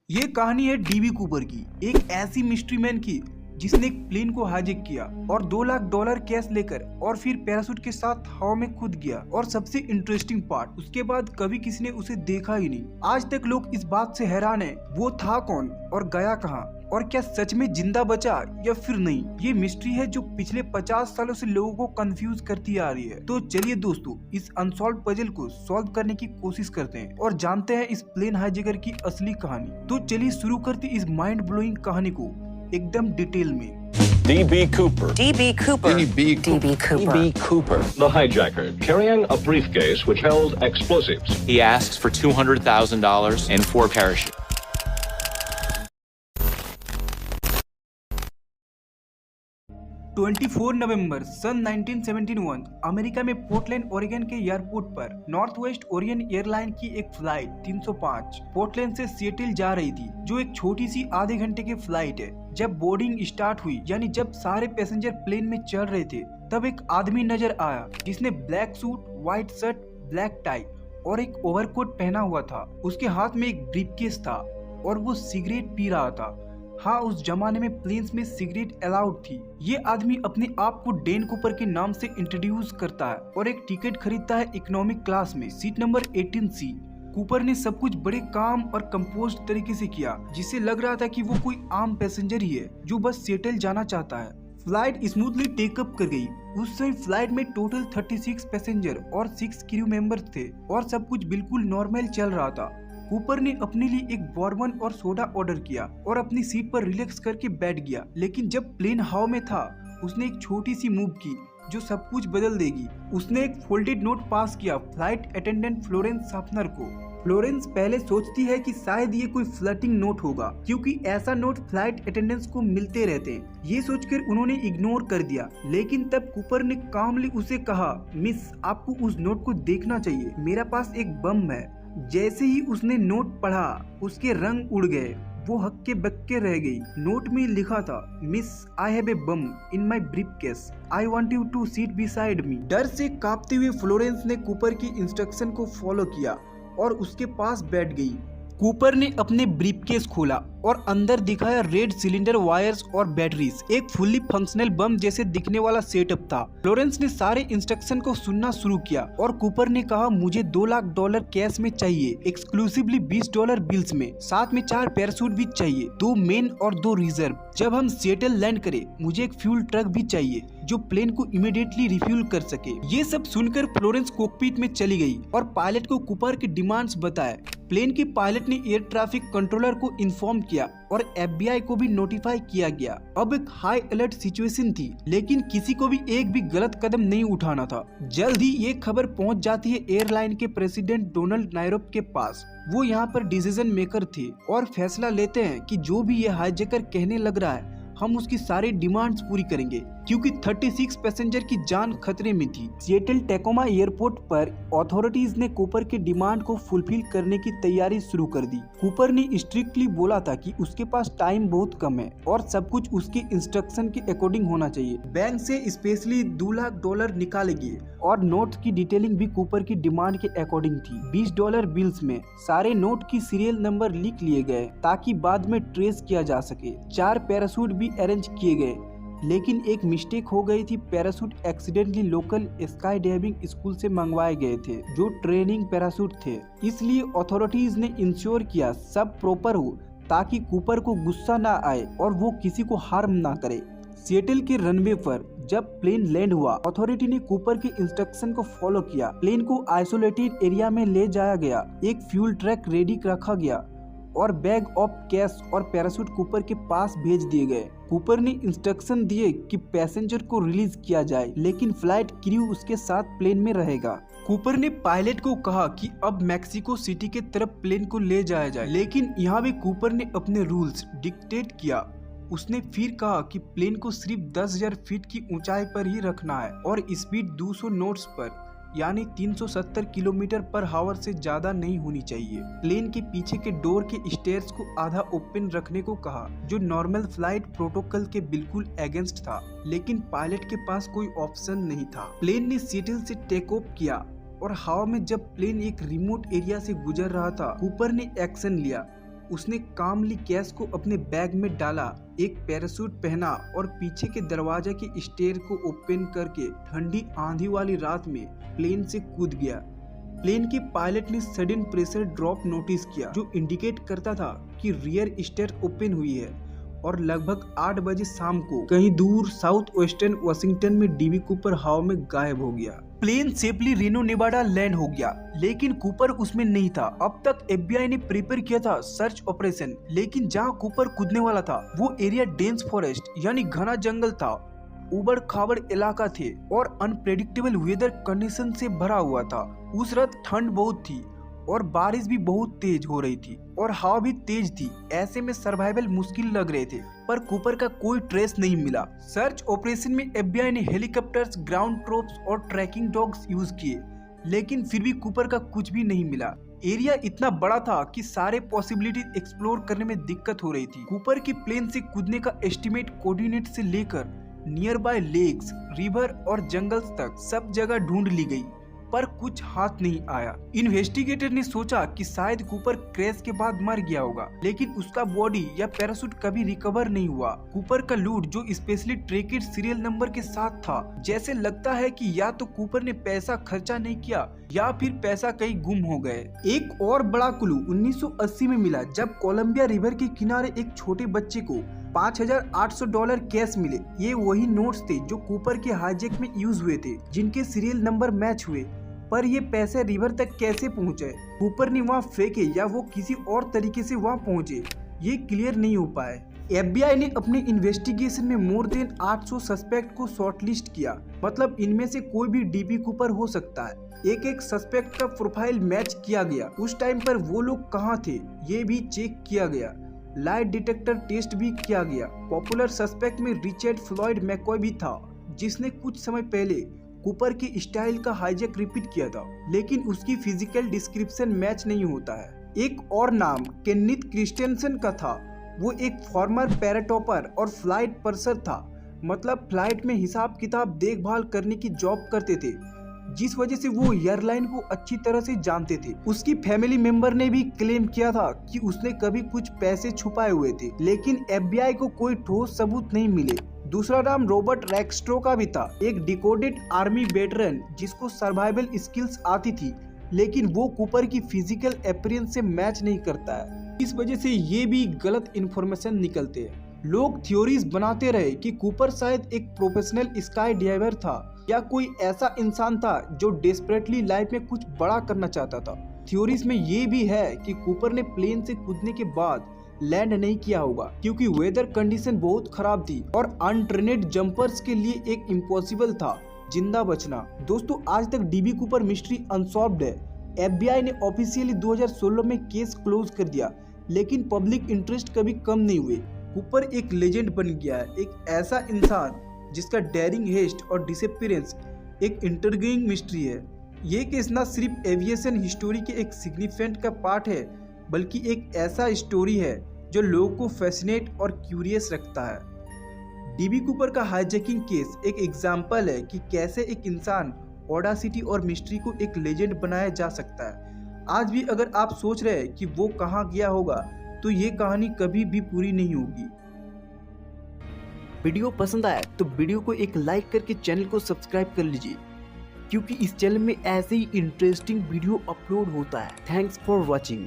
ये कहानी है डीबी कूपर की, एक ऐसी मिस्ट्री मैन की जिसने एक प्लेन को हाईजैक किया और $2 लाख कैश लेकर और फिर पैराशूट के साथ हवा में कूद गया। और सबसे इंटरेस्टिंग पार्ट, उसके बाद कभी किसी ने उसे देखा ही नहीं। आज तक लोग इस बात से हैरान हैं, वो था कौन और गया कहाँ, और क्या सच में जिंदा बचा या फिर नहीं। ये मिस्ट्री है जो पिछले 50 सालों से लोगों को कंफ्यूज करती आ रही है। तो चलिए दोस्तों, इस अनसॉल्व पजल को सॉल्व करने की कोशिश करते हैं और जानते हैं इस प्लेन हाईजैकर की असली कहानी। तो चलिए शुरू करते इस माइंड ब्लोइंग कहानी को एकदम डिटेल में। D.B. Cooper. D.B. Cooper. D.B. D.B. Cooper. D.B. Cooper. The hijacker, carrying a briefcase which held explosives. He asks for $200,000 and 4 parachutes. नवंबर सन 1971 अमेरिका में पोर्टलैंड ओरेगन के एयरपोर्ट पर नॉर्थ वेस्ट ओरियन एयरलाइन की एक flight 305 Portland से Seattle जा रही थी, जो एक छोटी सी आधे घंटे की फ्लाइट है। जब बोर्डिंग स्टार्ट हुई, यानी जब सारे पैसेंजर प्लेन में चढ़ रहे थे, तब एक आदमी नजर आया जिसने black suit, white shirt, black tie और एक ओवरकोट पहना हुआ था। उसके हाथ में एक ब्रीफकेस था और वो सिगरेट पी रहा था। हाँ, उस जमाने में प्लेन्स में सिगरेट अलाउड थी। ये आदमी अपने आप को डैन कूपर के नाम से इंट्रोड्यूस करता है और एक टिकट खरीदता है इकोनॉमिक क्लास में, सीट नंबर 18C। कूपर ने सब कुछ बड़े काम और कंपोज्ड तरीके से किया, जिससे लग रहा था कि वो कोई आम पैसेंजर ही है जो बस सिएटल जाना चाहता है। फ्लाइट स्मूथली टेकअप कर गई। उस समय फ्लाइट में टोटल 36 पैसेंजर और 6 क्रू मेंबर्स थे और सब कुछ बिल्कुल नॉर्मल चल रहा था। कूपर ने अपने लिए एक बॉर्बन और सोडा ऑर्डर किया और अपनी सीट पर रिलैक्स करके बैठ गया। लेकिन जब प्लेन हवा में था, उसने एक छोटी सी मूव की जो सब कुछ बदल देगी। उसने एक फोल्डेड नोट पास किया फ्लाइट अटेंडेंट फ्लोरेंस शार्पनर को। फ्लोरेंस पहले सोचती है कि शायद ये कोई फ्लर्टिंग नोट होगा, क्योंकि ऐसा नोट फ्लाइट अटेंडेंट्स को मिलते रहते हैं। ये सोचकर उन्होंने इग्नोर कर दिया। लेकिन तब कूपर ने कामली उसे कहा, मिस, आपको उस नोट को देखना चाहिए, मेरा पास एक बम है। जैसे ही उसने नोट पढ़ा, उसके रंग उड़ गए, वो हक्के बक्के रह गई। नोट में लिखा था, miss, I have a bomb in my briefcase, I want you to seat beside me. डर से कांपते हुए फ्लोरेंस ने कूपर की इंस्ट्रक्शन को फॉलो किया और उसके पास बैठ गई। कूपर ने अपने ब्रीफकेस खोला और अंदर दिखाया रेड सिलेंडर, वायर्स और बैटरीज। एक फुल्ली फंक्शनल बम जैसे दिखने वाला सेटअप था। फ्लोरेंस ने सारे इंस्ट्रक्शन को सुनना शुरू किया और कूपर ने कहा, मुझे $2 लाख कैश में चाहिए, एक्सक्लूसिवली $20 बिल्स में, साथ में 4 पैराशूट भी चाहिए, 2 मेन और 2 रिजर्व। जब हम सिएटल लैंड करें, मुझे एक फ्यूल ट्रक भी चाहिए जो प्लेन को इमीडिएटली रिफ्यूल कर सके। ये सब सुनकर फ्लोरेंस कॉकपिट में चली गई और पायलट को कूपर के डिमांड्स बताए। प्लेन के पायलट ने एयर ट्रैफिक कंट्रोलर को इन्फॉर्म किया और FBI को भी नोटिफाई किया गया। अब एक हाई अलर्ट सिचुएशन थी, लेकिन किसी को भी एक भी गलत कदम नहीं उठाना था। जल्द ही ये खबर पहुंच जाती है एयरलाइन के प्रेसिडेंट डोनाल्ड नायरोब के पास। वो यहाँ पर डिसीजन मेकर थे और फैसला लेते हैं कि जो भी ये हाईजैकर कहने लग रहा है, हम उसकी सारी डिमांड्स पूरी करेंगे, क्योंकि 36 पैसेंजर की जान खतरे में थी। सिएटल टैकोमा एयरपोर्ट पर अथॉरिटीज ने कूपर के डिमांड को फुलफिल करने की तैयारी शुरू कर दी। कूपर ने स्ट्रिक्टली बोला था कि उसके पास टाइम बहुत कम है और सब कुछ उसके इंस्ट्रक्शन के अकॉर्डिंग होना चाहिए। बैंक से स्पेशली $2 लाख निकालेगी और नोट्स की डिटेलिंग भी कूपर की डिमांड के अकॉर्डिंग थी। $20 बिल्स में सारे नोट की सीरियल नंबर लिख लिए गए ताकि बाद में ट्रेस किया जा सके। 4 पैराशूट भी अरेंज किए गए, लेकिन एक मिस्टेक हो गई थी। Parachute accidentally local sky diving school से मंगवाए गए थे, जो ट्रेनिंग पैराशूट थे। इसलिए अथॉरिटीज ने इंश्योर किया सब प्रॉपर हो, ताकि कूपर को गुस्सा ना आए और वो किसी को हार्म ना करे। सिएटल के रनवे पर जब प्लेन लैंड हुआ, अथॉरिटी ने कूपर के इंस्ट्रक्शन को फॉलो किया। प्लेन को आइसोलेटेड एरिया में ले जाया गया, एक फ्यूल ट्रक रेडी रखा गया और बैग ऑफ कैश और पैराशूट कूपर के पास भेज दिए गए। कूपर ने इंस्ट्रक्शन दिए कि पैसेंजर को रिलीज किया जाए, लेकिन फ्लाइट क्रू उसके साथ प्लेन में रहेगा। कूपर ने पायलट को कहा कि अब मैक्सिको सिटी के तरफ प्लेन को ले जाया जाए, लेकिन यहाँ भी कूपर ने अपने रूल्स डिक्टेट किया। उसने फिर कहा कि प्लेन को सिर्फ 10,000 फीट की ऊंचाई पर ही रखना है और स्पीड 200 नोट्स पर, यानी 370 किलोमीटर पर आवर से ज्यादा नहीं होनी चाहिए। प्लेन के पीछे के डोर के स्टेयर्स को आधा ओपन रखने को कहा, जो नॉर्मल फ्लाइट प्रोटोकॉल के बिल्कुल अगेंस्ट था, लेकिन पायलट के पास कोई ऑप्शन नहीं था। प्लेन ने सिएटल से टेक ऑफ किया और हवा में जब प्लेन एक रिमोट एरिया से गुजर रहा था, कूपर ने एक्शन लिया उसने कामली कैश को अपने बैग में डाला, एक पैराशूट पहना और पीछे के दरवाजे के स्टेयर को ओपन करके ठंडी आंधी वाली रात में प्लेन से कूद गया। प्लेन के पायलट ने सडन प्रेशर ड्रॉप नोटिस किया, जो इंडिकेट करता था कि रियर स्टेयर ओपन हुई है, और लगभग 8 बजे शाम को कहीं दूर साउथ वेस्टर्न वाशिंगटन में डीबी कूपर हवा में गायब हो गया। Plane safely Reno Nevada land हो गया, लेकिन कूपर उसमें नहीं था। अब तक FBI ने प्रिपेयर किया था सर्च ऑपरेशन, लेकिन जहां कूपर कूदने वाला था वो एरिया डेंस फॉरेस्ट यानी घना जंगल था, उबड़ खाबड़ इलाका थे और अनप्रेडिक्टेबल वेदर कंडीशन से भरा हुआ था। उस रात ठंड बहुत थी और बारिश भी बहुत तेज हो रही थी और हवा भी तेज थी। ऐसे में सर्वाइवल मुश्किल लग रहे थे, पर कूपर का कोई ट्रेस नहीं मिला। सर्च ऑपरेशन में FBI ने हेलीकॉप्टर्स, ग्राउंड ट्रोप्स और ट्रैकिंग डॉग्स यूज किए, लेकिन फिर भी कूपर का कुछ भी नहीं मिला। एरिया इतना बड़ा था कि सारे पॉसिबिलिटी एक्सप्लोर करने में दिक्कत हो रही थी। कूपर की प्लेन से कूदने का एस्टिमेट कोऑर्डिनेट से लेकर नियर बाय लेक्स, रिवर और जंगल्स तक सब जगह ढूंढ ली गई, पर कुछ हाथ नहीं आया। इन्वेस्टिगेटर ने सोचा कि शायद कूपर क्रैश के बाद मर गया होगा, लेकिन उसका बॉडी या पैराशूट कभी रिकवर नहीं हुआ। कूपर का लूट, जो स्पेशली ट्रैकेड सीरियल नंबर के साथ था, जैसे लगता है कि या तो कूपर ने पैसा खर्चा नहीं किया या फिर पैसा कहीं गुम हो गए। एक और बड़ा क्लू 1980 में मिला, जब कोलंबिया रिवर के किनारे एक छोटे बच्चे को $5,800 कैश मिले। ये वही नोट्स थे जो कूपर के हाईजैक में यूज हुए थे, जिनके सीरियल नंबर मैच हुए, पर ये पैसे रिवर तक कैसे पहुंचे? कूपर ने वहाँ फेंके या वो किसी और तरीके से वहाँ पहुंचे, ये क्लियर नहीं हो पाए। FBI ने अपने इन्वेस्टिगेशन में मोर देन 800 सस्पेक्ट को शॉर्टलिस्ट किया, मतलब इनमें से कोई भी DB कूपर हो सकता है। एक एक सस्पेक्ट का प्रोफाइल मैच किया गया। उस टाइम पर वो लोग कहाँ थे ये भी चेक किया गया। लाइट डिटेक्टर टेस्ट भी किया गया। पॉपुलर सस्पेक्ट में रिचर्ड फ्लॉयड मैकॉय भी था, जिसने कुछ समय पहले कूपर के स्टाइल का हाईजैक रिपीट किया था, लेकिन उसकी फिजिकल डिस्क्रिप्शन मैच नहीं होता है। एक और नाम केनिथ क्रिस्टियनसन का था। वो एक फॉर्मर पैराटॉपर और फ्लाइट पर्सर था, मतलब फ्लाइट में हिसाब किताब देखभाल करने की जॉब करते थे, जिस वजह से वो एयरलाइन को अच्छी तरह से जानते थे। उसकी फैमिली मेंबर ने भी क्लेम किया था कि उसने कभी कुछ पैसे छुपाए हुए थे, लेकिन FBI को कोई ठोस सबूत नहीं मिले। दूसरा नाम रॉबर्ट रैक्स्ट्रो का भी था, एक डिकोडेड आर्मी वेटरन जिसको सर्वाइवल स्किल्स आती थी, लेकिन वो कूपर की फिजिकल अपीयरेंस से मैच नहीं करता है। इस वजह से ये भी गलत इन्फॉर्मेशन निकलते हैं। लोग थ्योरीज बनाते रहे कि कूपर शायद एक प्रोफेशनल स्काई डाइवर था या कोई ऐसा इंसान था जो डेस्परेटली लाइफ में कुछ बड़ा करना चाहता था। थ्योरीज में ये भी है कि कूपर ने प्लेन से कूदने के बाद लैंड नहीं किया होगा, क्योंकि वेदर कंडीशन बहुत खराब थी और अनट्रेनेड जंपर्स के लिए एक इम्पॉसिबल था जिंदा बचना। दोस्तों, आज तक DB कूपर मिस्ट्री अनसॉल्व्ड है। FBI ने ऑफिशियली 2016 में केस क्लोज कर दिया, लेकिन पब्लिक इंटरेस्ट कभी कम नहीं हुए। कूपर एक लेजेंड बन गया है, एक ऐसा इंसान जिसका डेयरिंग हेस्ट और डिसअपीयरेंस एक इंट्रिगिंग मिस्ट्री है। ये केस न सिर्फ एविएशन हिस्टोरी के एक सिग्निफिकेंट का पार्ट है, बल्कि एक ऐसा स्टोरी है जो लोगों को फैसिनेट और क्यूरियस रखता है। DB कूपर का हाईजैकिंग केस एक एग्जाम्पल है कि कैसे एक इंसान, ऑडासिटी और मिस्ट्री को एक लेजेंड बनाया जा सकता है। आज भी अगर आप सोच रहे हैं कि वो कहाँ गया होगा, तो ये कहानी कभी भी पूरी नहीं होगी। वीडियो पसंद आया तो वीडियो को एक लाइक करके चैनल को सब्सक्राइब कर लीजिए, क्योंकि इस चैनल में ऐसे ही इंटरेस्टिंग वीडियो अपलोड होता है। Thanks for watching.